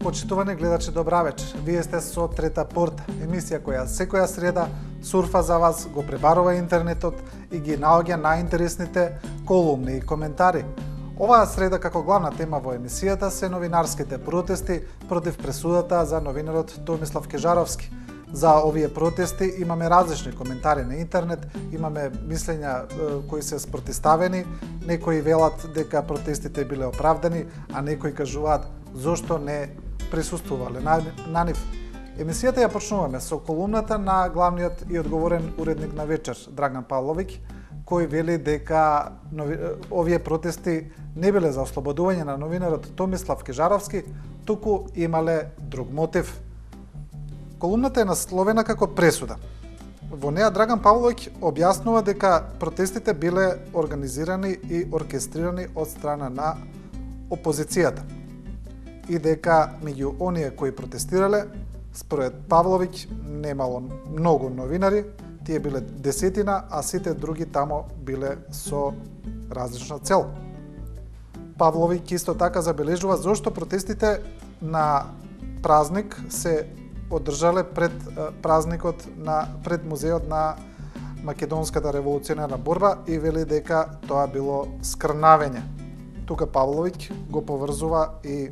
почитувани гледачи, добра вечер. Вие сте со Трета порта, емисија која секоја среда сурфа за вас, го пребарува интернетот и ги наоѓа најинтересните колумни и коментари. Оваа среда како главна тема во емисијата се новинарските протести против пресудата за новинарот Томислав Кежаровски. За овие протести имаме различни коментари на интернет, имаме мислења кои се спротивставени, некои велат дека протестите биле оправдани, а некои кажуваат зошто не присуствувале на нив. Емисијата ја почнуваме со колумната на главниот и одговорен уредник на вечер Драган Павловиќ, кој вели дека овие протести не биле за ослободување на новинарот Томислав Кежаровски, туку имале друг мотив. Колумната е насловена како пресуда. Во неа Драган Павловиќ објаснува дека протестите биле организирани и оркестрирани од страна на опозицијата и дека меѓу оние кои протестирале, според Павловиќ, немало многу новинари, тие биле десетина, а сите други тамо биле со различна цел. Павловиќ исто така забележува зошто протестите на празник се одржале пред празникот пред музеот на Македонската револуционерна борба и вели дека тоа било скрнавење. Тука Павловиќ го поврзува и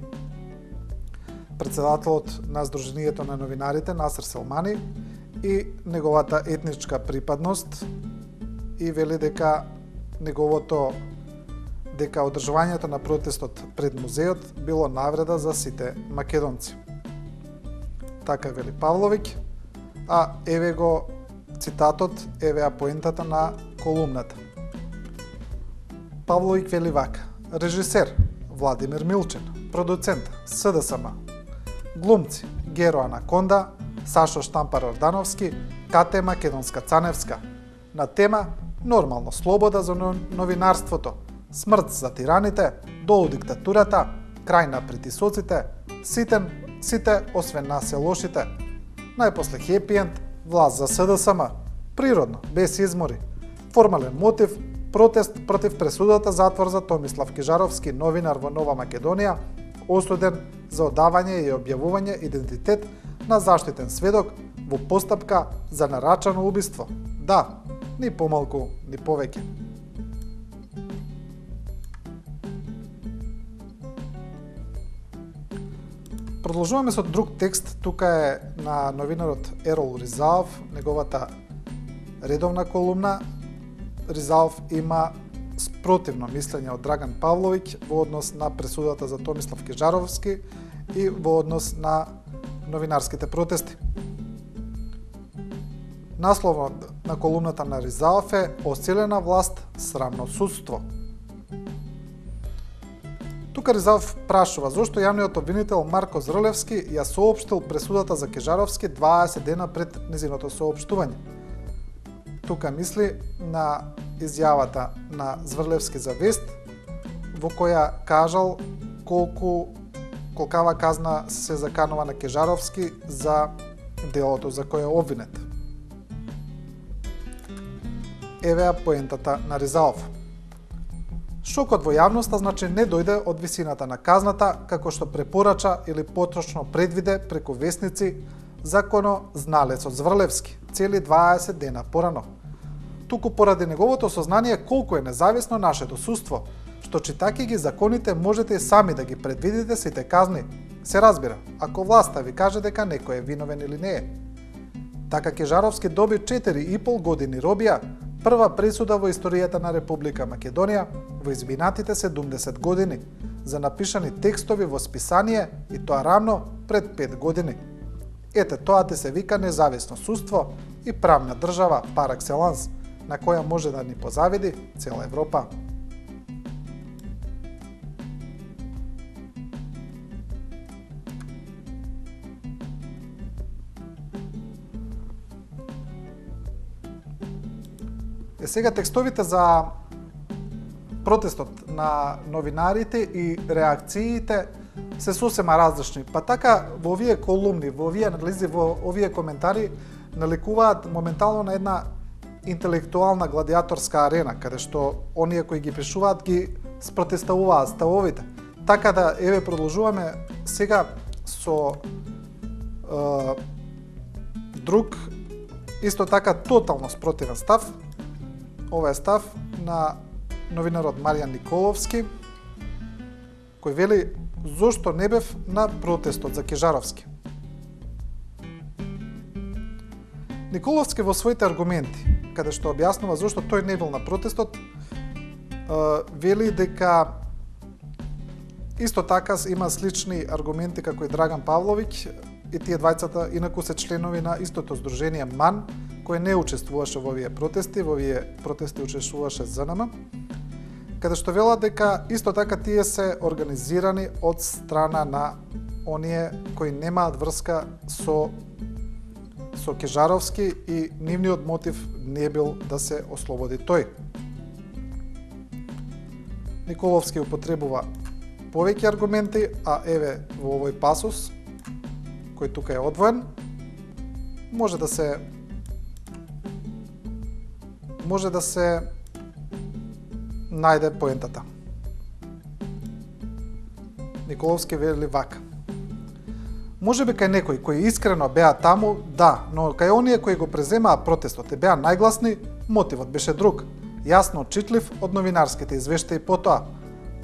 председателот на Сдруженијето на новинарите Насер Селмани и неговата етничка припадност и вели дека дека одржувањето на протестот пред музеот било навреда за сите македонци. Така вели Павловиќ, а еве го цитатот, еве ја поентата на колумната. Павловиќ вели вака: режисер Владимир Милчен, продуцент СДСМ, глумци Геро Анаконда, Сашо Штампар Ордановски, Кате Македонска Цаневска. На тема нормално слобода за новинарството, смрт за тираните, долу диктатурата, крај на притисоците, сите освен нас се лошите. Најпосле хепи енд, власт за СДСМ, природно, без измори. Формален мотив, протест против пресудата затвор за Томислав Кежаровски, новинар во Нова Македонија, осуден за одавање и објавување идентитет на заштитен сведок во постапка за нарачано убиство. Да, ни помалку, ни повеќе. Продолжуваме со друг текст, тука е на новинарот Ерол Ризаов, неговата редовна колумна. Ризаов има спротивно мислење од Драган Павловиќ во однос на пресудата за Томислав Кежаровски и во однос на новинарските протести. Насловот на колумната на Ризаов е "Осилена власт, срамно судство". Тука Ризаов прашува зошто јавниот обвинител Марко Зрлевски ја соопштил пресудата за Кежаровски 20 дена пред незиното соопштување. Тука мисли на изјавата на Зврлевски за Вест, во која кажал колкава казна се заканува на Кежаровски за делото за кое е обвинет. Еве ја поентата на Ризаов. Шокот во јавноста значи не дојде од висината на казната, како што препорача или поточно предвиде преку вестници законозналецот Зврлевски, цели 20 дена порано. Туку поради неговото сознание колку е независно нашето судство, што читајќи ги законите можете и сами да ги предвидите сите казни. Се разбира, ако власта ви каже дека некој е виновен или не е. Така Кежаровски доби 4,5 години робија, прва пресуда во историјата на Република Македонија во изминатите 70 години за напишани текстови во списание и тоа рамно пред 5 години. Ете, тоа ти се вика независно судство и правна држава пар екселанс, на која може да ни позавиди цела Европа. Сега текстовите за протестот на новинарите и реакциите се сосема различни. Па така во овие колумни, во овие анализи, во овие коментари наликуваат моментално на една интелектуална гладиаторска арена, каде што оние кои ги пишуваат ги спротивставуваат ставовите. Така да, еве, продолжуваме сега со друг, исто така тотално спротивен став. Ова е став на новинарот Маријан Николовски, кој вели зошто не бев на протестот за Кежаровски. Николовски во своите аргументи, каде што објаснува зошто тој не бил на протестот, вели дека исто така има слични аргументи како и Драган Павловиќ, и тие двајцата инаку се членови на истото здружение МАН, кој не учествуваше во овие протести учествуваше ЗНМ, каде што велат дека исто така тие се организирани од страна на оние кои немаат врска со Кежаровски и нивниот мотив не бил да се ослободи тој. Николовски употребува повеќе аргументи, а еве во овој пасус, кој тука е одвоен, може да се најде поентата. Николовски вели вака: можеби кај некои кои искрено беа таму, да, но кај оние кои го преземаа протестот и беа најгласни, мотивот беше друг, јасно отчитлив од новинарските извештаи потоа.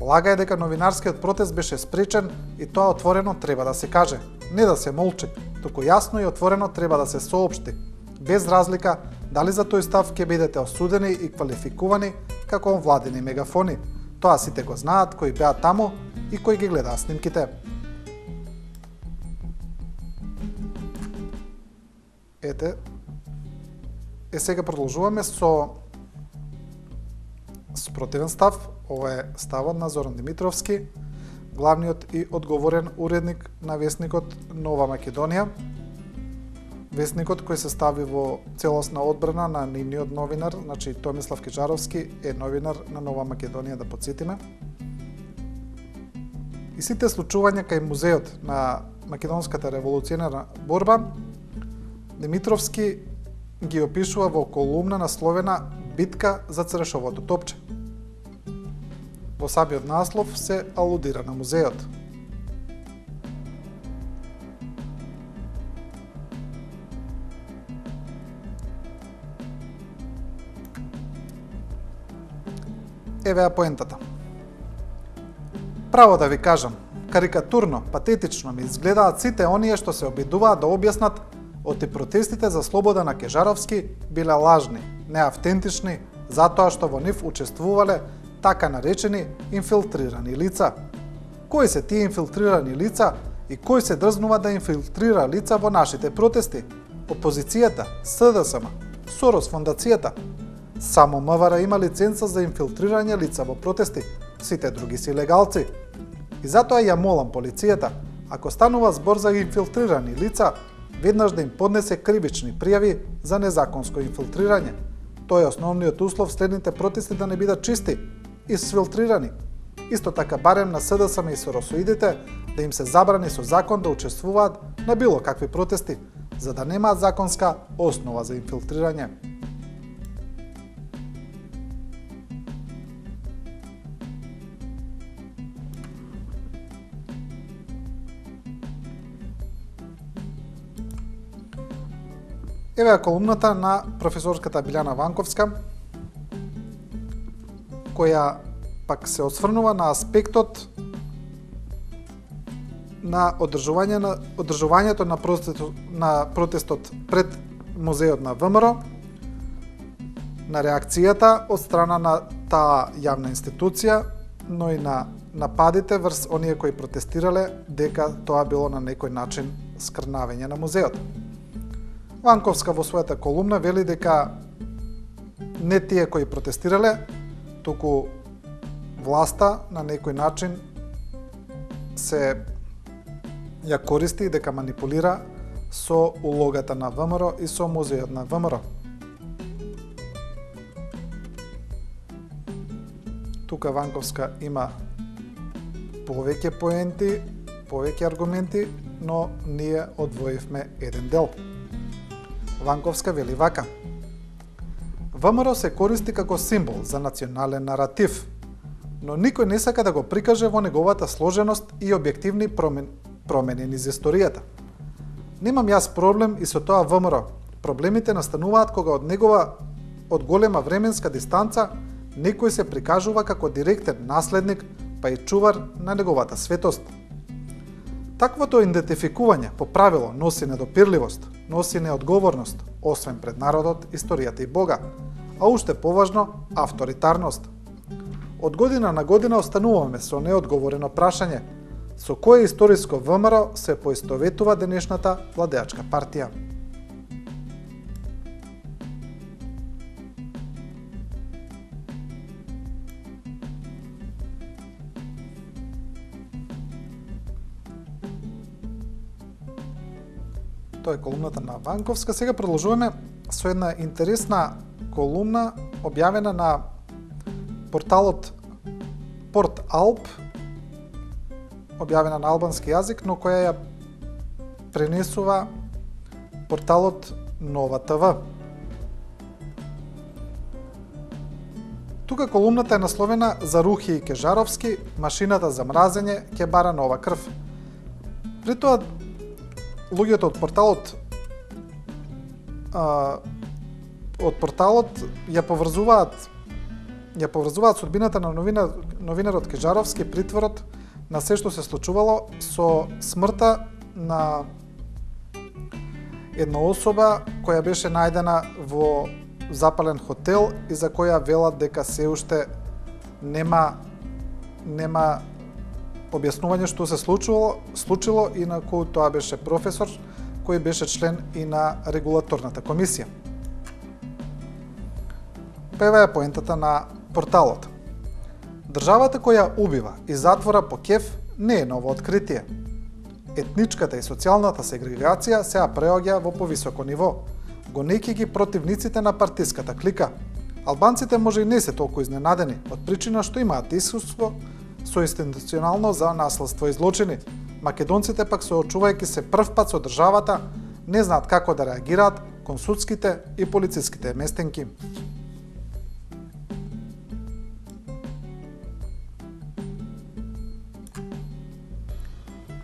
Лага е дека новинарскиот протест беше спречен и тоа отворено треба да се каже, не да се молчи, туку јасно и отворено треба да се соопшти, без разлика дали за тој став ќе бидете осудени и квалификувани како владини мегафони. Тоа сите го знаат кои беа таму и кои ги гледаат снимките. Ете, сега продолжуваме со спротивен став. Ова е ставот на Зоран Димитровски, главниот и одговорен уредник на весникот Нова Македонија. Весникот кој се стави во целосна одбрана на нивниот новинар, значи Томислав Кежаровски е новинар на Нова Македонија, да подсетиме. И сите случувања кај музеот на македонската револуционарна борба, Димитровски ги опишува во колумна насловена "Битка за црешовото топче". Во самиот наслов се алудира на музеот. Еве поентата. Право да ви кажам, карикатурно, патетично ми изгледаат сите оние што се обидуваат да објаснат оти протестите за слобода на Кежаровски биле лажни, неавтентични, затоа што во нив учествувале така наречени инфилтрирани лица. Кои се тие инфилтрирани лица и кој се дрзнува да инфилтрира лица во нашите протести? Опозицијата, СДСМ, Сорос фондацијата. Само МВР има лиценца за инфилтрирање лица во протести, сите други си легалци. И затоа ја молам полицијата, ако станува збор за инфилтрирани лица, веднаш да им поднесе кривични пријави за незаконско инфилтрирање. Тоа е основниот услов следните протести да не бидат чисти и сфилтрирани. Исто така барем на СДСМ и соросоидите да им се забрани со закон да учествуваат на било какви протести, за да немаат законска основа за инфилтрирање. Еве колумната на професорската Билјана Ванковска, која пак се осврнува на аспектот на одржувањето на протестот пред музеот на ВМРО, на реакцијата од страна на таа јавна институција, но и на нападите врз оние кои протестирале дека тоа било на некој начин скрнавење на музеот. Ванковска во својата колумна вели дека не тие кои протестирале, туку власта на некој начин се ја користи и дека манипулира со улогата на ВМРО и со музеот на ВМРО. Тука Ванковска има повеќе поенти, повеќе аргументи, но ние одвоивме еден дел. Ванковска вели вака: ВМРО се користи како символ за национален наратив, но никој не сака да го прикаже во неговата сложеност и објективни промени низ историјата. Немам јас проблем и со тоа ВМРО. Проблемите настануваат кога од голема временска дистанца некој се прикажува како директен наследник, па и чувар на неговата светост. Таквото идентификување по правило носи недопирливост, носи неодговорност, освен пред народот, историјата и Бога, а уште поважно авторитарност. Од година на година остануваме со неодговорено прашање: со кое историско ВМРО се поистоветува денешната владеачка партија? Тоа е колумната на Банковска. Сега продолжуваме со една интересна колумна објавена на порталот Порт Алп, објавена на албански јазик, но која ја пренесува порталот Нова ТВ. Тука колумната е насловена "За Рухи и Кежаровски, машината за мразење ќе бара нова крв". При тоа луѓето од порталот ја поврзуваат судбината на новинарот Кежаровски, притворот, на се што се случувало со смртта на една особа која беше најдена во запален хотел и за која велат дека се уште нема објаснување што се случило, инаку тоа беше професор кој беше член и на регулаторната комисија. Пева е поентата на порталот. Државата која убива и затвора по кеф не е ново откритие. Етничката и социјалната сегрегација сега преоѓа во повисоко ниво, гонејќи ги противниците на партиската клика. Албанците може и не се толку изненадени, од причина што имаат искуство со институционално за наследство и злочини. Македонците пак соочувајќи се прв пат со државата, не знаат како да реагираат кон судските и полициските местенки.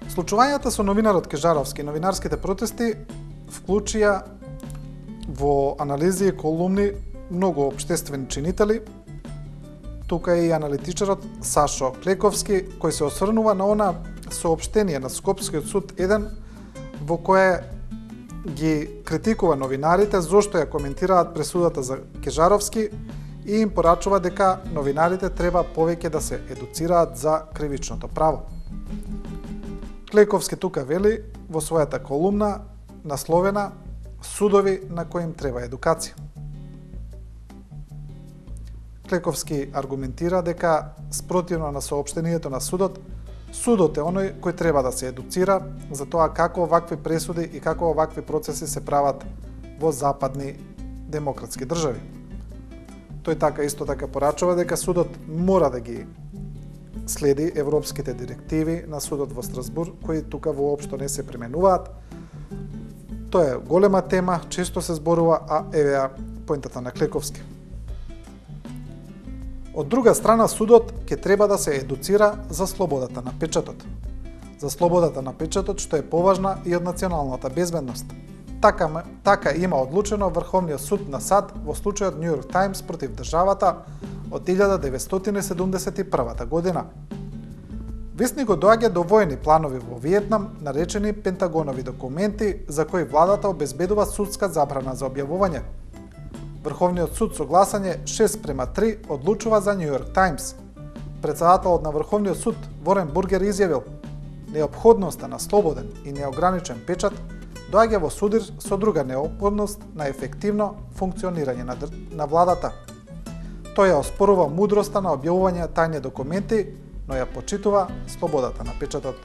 Случувањата со новинарот Кежаровски и новинарските протести вклучија во анализи и колумни многу општествени чинители. Тука е и аналитичарот Сашо Клековски, кој се осврнува на она соопштение на Скопскиот суд 1 во кое ги критикува новинарите зошто ја коментираат пресудата за Кежаровски и им порачува дека новинарите треба повеќе да се едуцираат за кривичното право. Клековски тука вели во својата колумна насловена "Судови на кои им треба едукација". Клековски аргументира дека спротивно на соопштението на судот е оној кој треба да се едуцира за тоа како овакви пресуди и како овакви процеси се прават во западни демократски држави. Тој исто така порачува дека судот мора да ги следи европските директиви на судот во Страсбург, кои тука воопшто не се применуваат. Тоа е голема тема, често се зборува, а еве ја поентата на Клековски. Од друга страна, судот ќе треба да се едуцира за слободата на печатот. За слободата на печатот, што е поважна и од националната безбедност. Така има одлучено Врховниот суд на САД во случајот New York Times против државата од 1971 година. Весникот доаѓа до војни планови во Виетнам, наречени Пентагонови документи, за кои владата обезбедува судска забрана за објавување. Врховниот суд со гласање 6:3 одлучува за New York Times. Председателот на Врховниот суд Ворен Бургер изјавил: "Неопходноста на слободен и неограничен печат доаѓа во судир со друга неопходност на ефективно функционирање на владата. Тој ја оспорува мудроста на објавување тајни документи, но ја почитува слободата на печатот."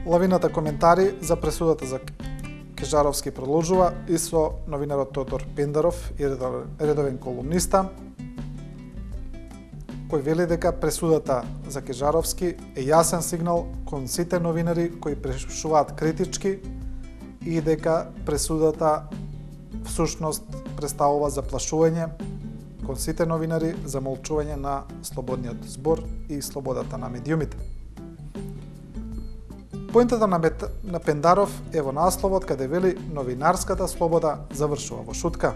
Лавината коментари за пресудата за Кежаровски продолжува и со новинарот Тодор Пендаров и редовен колумниста, кој вели дека пресудата за Кежаровски е јасен сигнал кон сите новинари кои прашуваат критички и дека пресудата всушност представува заплашување кон сите новинари за молчување на слободниот збор и слободата на медиумите. Поентата на Пендаров е во насловот каде вели новинарската слобода завршува во шутка.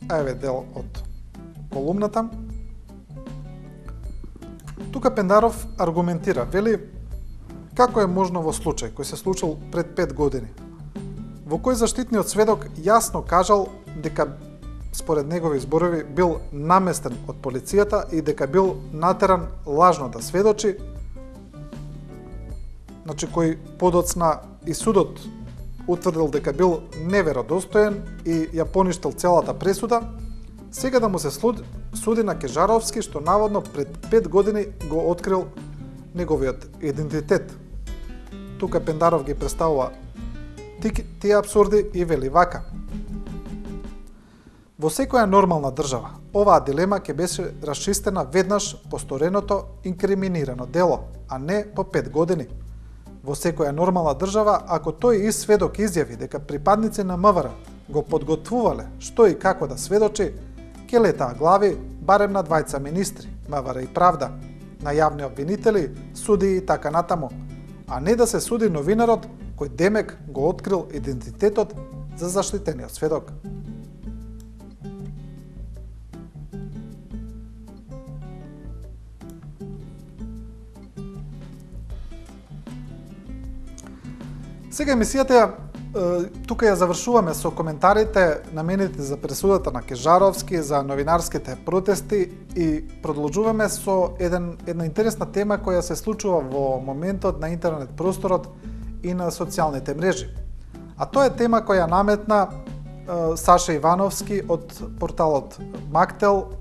А еве дел од колумната. Тука Пендаров аргументира, вели како е можно во случај кој се случил пред 5 години, во кој заштитниот сведок јасно кажал дека според негови зборови бил наместен од полицијата и дека бил натеран лажно да сведочи, значи кој подоцна и судот утврдил дека бил неверодостоен и ја поништил целата пресуда, сега да му се суди на Кежаровски што наводно пред 5 години го открил неговиот идентитет. Тука Пендаров ги представува тие абсурди и вели вака. Во секоја нормална држава, оваа дилема ќе беше расчистена веднаш по стореното инкриминирано дело, а не по 5 години. Во секоја нормална држава, ако тој и сведок изјави дека припадници на МВР го подготвувале што и како да сведочи, ќе летаа глави барем на двајца министри, МВР и Правда, на јавни обвинители, суди и така натаму, а не да се суди новинарот кој демек го открил идентитетот за заштитениот сведок. Сега емисијата тука ја завршуваме со коментарите наменети за пресудата на Кежаровски, за новинарските протести и продолжуваме со една интересна тема која се случува во моментот на интернет просторот и на социјалните мрежи. А тоа е тема која наметна Саша Ивановски од порталот Мактел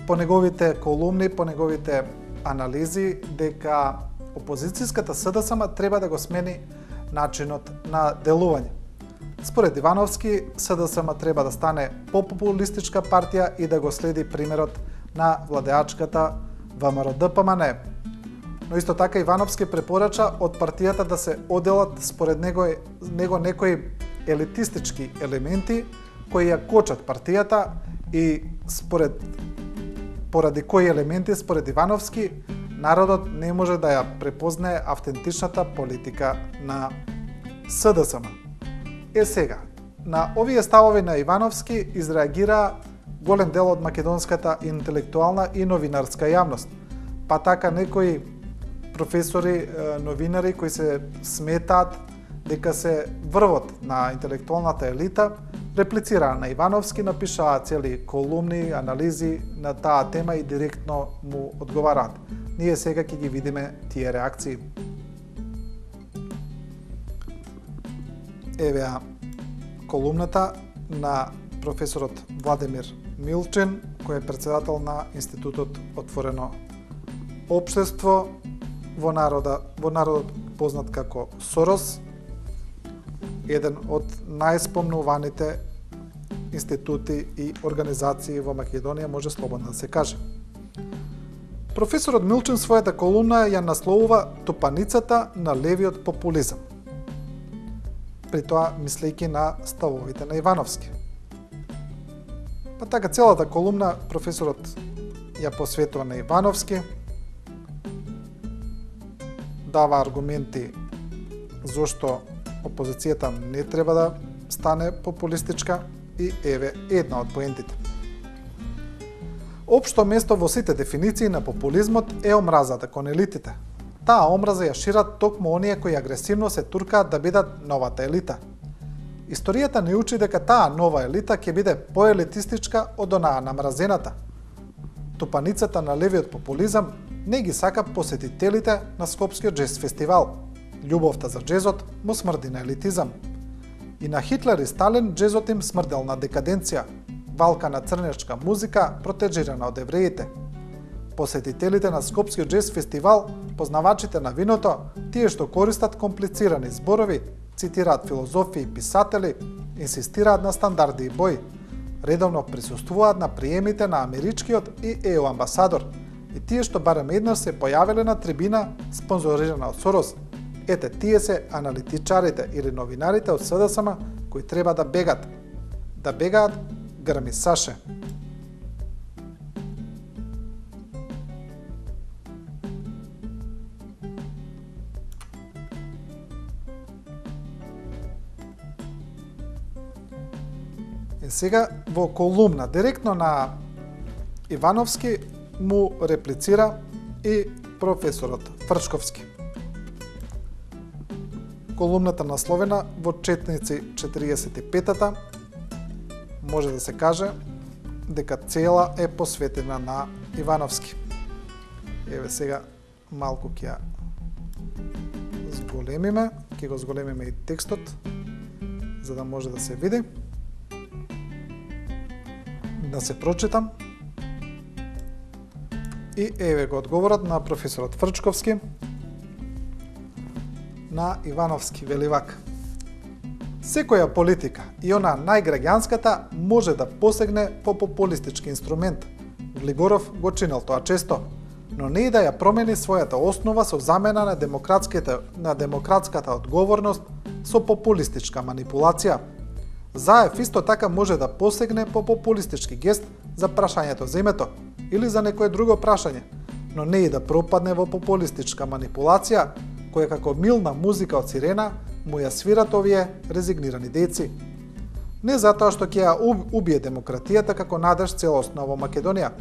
по неговите колумни, по неговите анализи дека опозицијската СДСМ треба да го смени начинот на делување. Според Ивановски, СДСМ треба да стане популистичка партија и да го следи примерот на владеачката ВМРО-ДПМН. Но исто така Ивановски препорача од партијата да се оделат според него некои елитистички елементи кои ја кочат партијата и поради кои елементи според Ивановски народот не може да ја препознае автентичната политика на СДСМ. Сега, на овие ставови на Ивановски изреагира голем дел од македонската интелектуална и новинарска јавност, па така некои професори, новинари кои се сметаат дека се врвот на интелектуалната елита, реплицираа на Ивановски, напишаа цели колумни, анализи на таа тема и директно му одговараат. Ние сега ќе ги видиме тие реакции. Еве колумната на професорот Владимир Милчин, кој е председател на Институтот Отворено општество, во народот познат како Сорос, еден од најспомнуваните институти и организации во Македонија, може слободно да се каже. Професорот Милчин својата колумна ја насловува "Тупаницата на левиот популизам", при тоа мислејќи на ставовите на Ивановски. Па така целата колумна професорот ја посветува на Ивановски, дава аргументи зошто опозицијата не треба да стане популистичка и еве една од поентите. Општо место во сите дефиниции на популизмот е омразата кон елитите. Таа омраза ја шират токму оние кои агресивно се туркаат да бидат новата елита. Историјата ни учи дека таа нова елита ќе биде поелитистичка од онаа намразената. Тупаницата на левиот популизам не ги сака посетителите на Скопскиот джез фестивал. Љубовта за джезот му смрди на елитизам. И на Хитлер и Сталин джезот им смрдел на декаденција, валка на црнечка музика протеджирана од евреите. Посетителите на Скопскиот джез фестивал, познавачите на виното, тие што користат комплицирани зборови, цитираат филозофи и писатели, инсистираат на стандарди и бои, редовно присуствуваат на приемите на америчкиот и ЕУ амбасадор, и тие што барем еднаш се појавиле на трибина спонзорирана од Сорос, Ете, тие се аналитичарите или новинарите од СДСМ кои треба да бегаат. Да бегаат грмисаше. И сега во колумна директно на Ивановски му реплицира и професорот Фрчковски. Колумната насловена во Четници 45-та може да се каже дека цела е посветена на Ивановски. Еве сега малку ќе ја зголемиме, ќе го зголемиме и текстот за да може да се види. Да се прочитам. И еве го одговорот на професорот Фрчковски на Ивановски, вели вака. Секоја политика, и она најграѓанската, може да посегне по популистички инструмент. Глигоров го чинел тоа често, но не и да ја промени својата основа со замена на демократската одговорност со популистичка манипулација. Заев исто така може да посегне по популистички гест за прашањето за името или за некое друго прашање, но не и да пропадне во популистичка манипулација која како милна музика од сирена му ја свират овие резигнирани деци. Не затоа што ќе ја убие демократијата како надеж целосно во Македонија.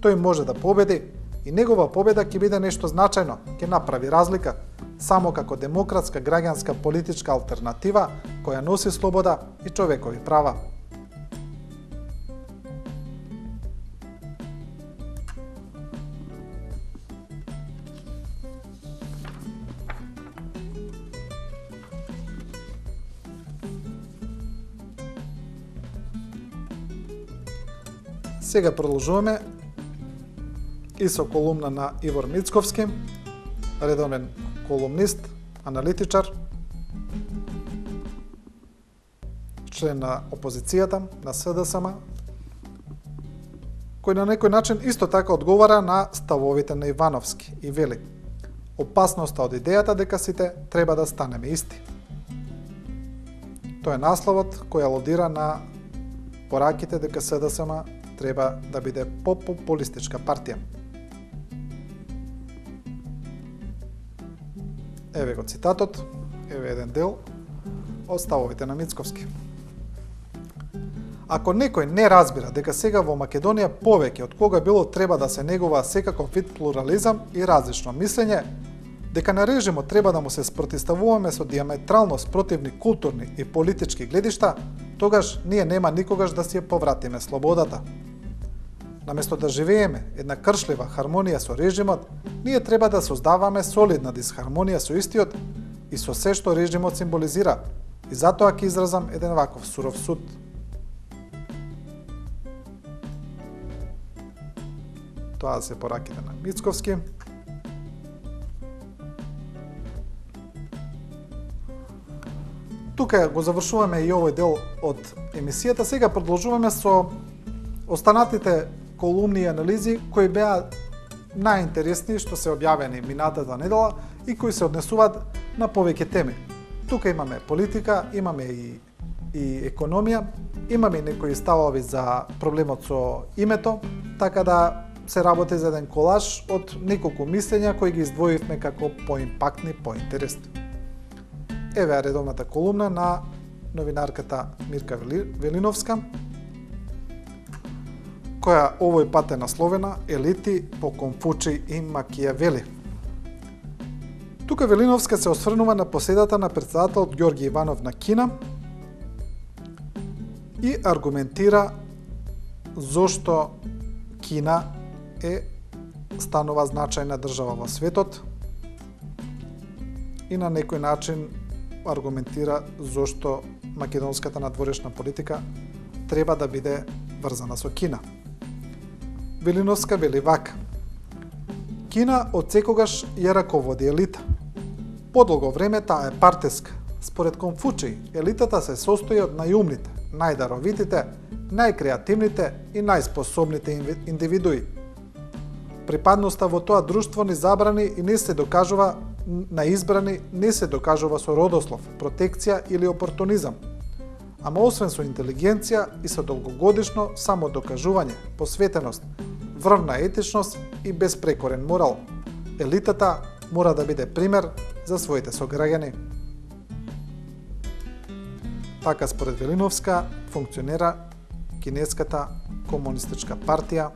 Тој може да победи и негова победа ќе биде нешто значајно, ќе направи разлика, само како демократска граѓанска политичка алтернатива која носи слобода и човекови права. Сега продолжуваме и со колумна на Ивор Мицковски, редовен колумнист, аналитичар, член на опозицијата, на СДСМ, кој на некој начин исто така одговара на ставовите на Ивановски и вели: опасноста од идејата дека сите треба да станеме исти. Тоа е насловот кој алудира на пораките дека СДСМ треба да биде популистичка партија. Еве го цитатот, еве еден дел од ставовите на Мицковски. Ако некој не разбира дека сега во Македонија повеќе од кога било треба да се негува секаков вид плурализам и различно мислење, дека на режимот треба да му се спротивставуваме со диаметрално спротивни културни и политички гледишта, тогаш ние нема никогаш да си ја повратиме слободата. Наместо да живееме една кршлива хармонија со режимот, ние треба да создаваме солидна дисхармонија со истиот и со се што режимот символизира. И затоа ќе изразам еден ваков суров суд. Тоа се пораките на Мицковски. Тука го завршуваме и овој дел од емисијата. Сега продолжуваме со останатите колумни и анализи кои беа најинтересни што се објавени минатата недела и кои се однесуваат на повеќе теми. Тука имаме политика, имаме и економија, имаме и некои ставови за проблемот со името, така да се работи за еден колаж од неколку мислења кои ги издвоивме како поимпактни, поинтересни. Еве редовната колумна на новинарката Мирка Велиновска, која овој пат е насловена "Елити по Конфуци и Макијавели". Тука Велиновска се осврнува на поседата на претседателот Ѓорѓи Иванов на Кина и аргументира зошто Кина станува значајна држава во светот и на некој начин аргументира зошто македонската надворешна политика треба да биде врзана со Кина. Велиновска вели вака: Кина од секогаш ја раководи елита. Подолго време таа е партиска. Според Конфуци, елитата се состои од најумните, најдаровитите, најкреативните и најспособните индивидуи. Припадноста во тоа друштво ни забрани и не се докажува на избрани не се докажува со родослов, протекција или опортунизам, ама освен со интелигенција и со долгогодишно самодокажување, посветеност, врвна етичност и безпрекорен морал. Елитата мора да биде пример за своите сограѓани. Така според Велиновска функционира кинеската комунистичка партија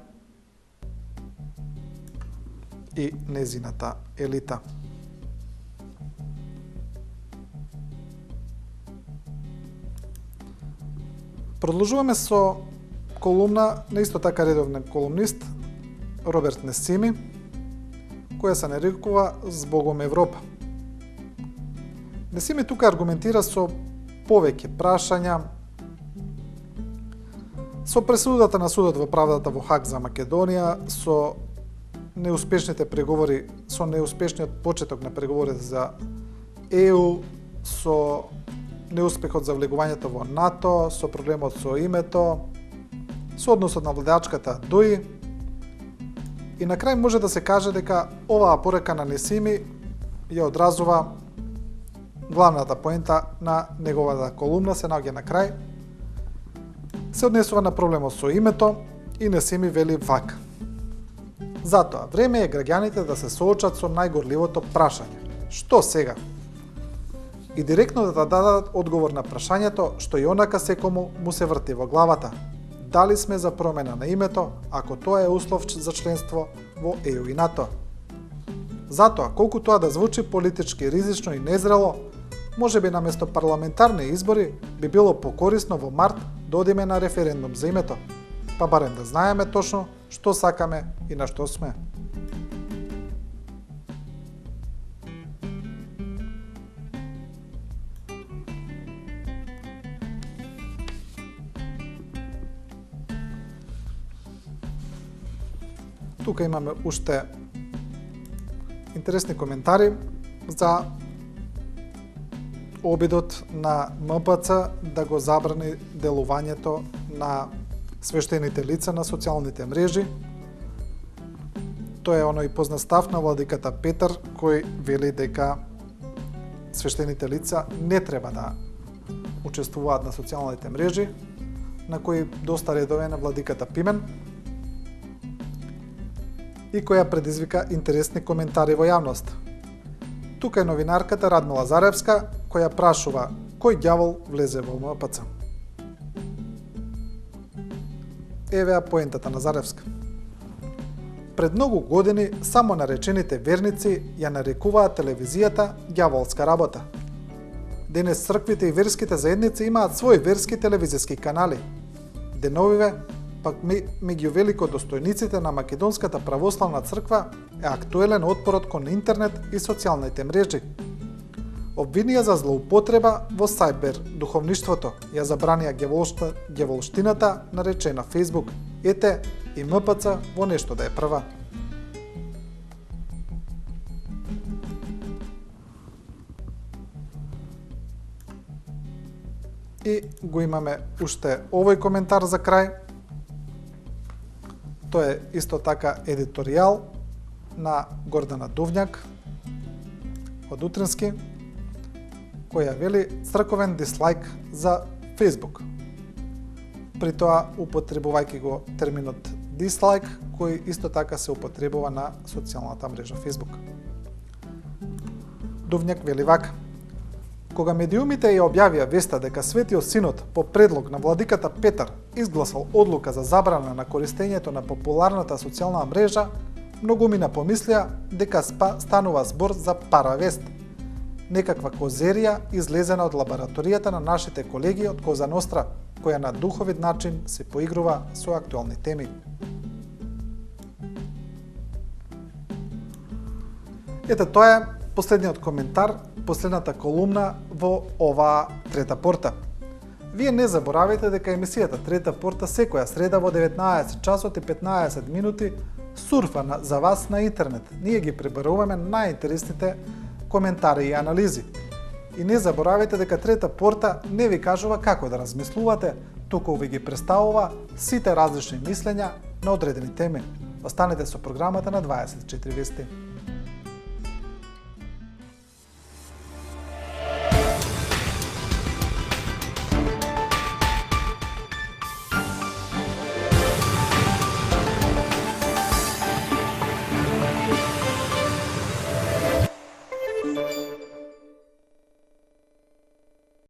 и незината елита. Продолжуваме со колумна на исто така редовен колумнист Роберт Несими, која се нарекува "Збогом Европа". Несими тука аргументира со повеќе прашања, со пресудата на судот во правдата во Хаг за Македонија, со неуспешните преговори, со неуспешниот почеток на преговорите за ЕУ, со неуспехот за влегувањето во НАТО, со проблемот со името, со односот на владеачката ДОИ. И на крај може да се каже дека оваа порека на Несими ја одразува главната поента на неговата колумна, се наоѓа на крај. Се однесува на проблемот со името и Несими вели вака: "Затоа, време е граѓаните да се соочат со најгорливото прашање. Што сега?" И директно да дадат одговор на прашањето што и онака секому му се врти во главата. Дали сме за промена на името, ако тоа е услов за членство во ЕУ и НАТО? Затоа, колку тоа да звучи политички ризично и незрело, може би наместо парламентарни избори би било покорисно во март да одиме на референдум за името, па барем да знаеме точно што сакаме и на што сме. Тука имаме уште интересни коментари за обидот на МПЦ да го забрани делувањето на свештените лица на социјалните мрежи. Тоа е оној познат став на владиката Петар, кој вели дека свештените лица не треба да учествуваат на социјалните мрежи, на кои доста редове на владиката Пимен, и која предизвика интересни коментари во јавност. Тука е новинарката Радмила Заревска, која прашува кој ѓавол влезе во МПЦ. Еве поентата на Заревска. Пред многу години само наречените верници ја нарекуваат телевизијата ѓаволска работа. Денес црквите и верските заедници имаат своји верски телевизиски канали. Деновиве пак меѓу великодостојниците на Македонската православна црква е актуелен отпорот кон интернет и социјалните мрежи. Обвинија за злоупотреба во сајбер духовништвото ја забранија ѓаволштината наречена Facebook. Ете и МПЦ во нешто да е прва. И го имаме уште овој коментар за крај. Тоа е исто така едиторијал на Гордана Дувњак од Утрински, која вели црковен дислайк за Facebook. При тоа употребувајќи го терминот дислайк, кој исто така се употребува на социјалната мрежа Facebook. Дувњак вели вака: кога медиумите ја објавија веста дека Светиот Синод по предлог на владиката Петар изгласал одлука за забрана на користењето на популарната социјална мрежа, многумина помислија дека станува збор за паравест, некаква козерија излезена од лабораторијата на нашите колеги од Коза Ностра, која на духовит начин се поигрува со актуелни теми. Ете, тоа е последниот коментар, последната колумна во оваа Трета порта. Вие не заборавајте дека емисијата Трета порта секоја среда во 19 часот и 15 минути сурфа за вас на интернет. Ние ги пребаруваме најинтересните коментари и анализи. И не заборавајте дека Трета порта не ви кажува како да размислувате, туку ви ги представува сите различни мислења на одредени теми. Останете со програмата на 24 вести.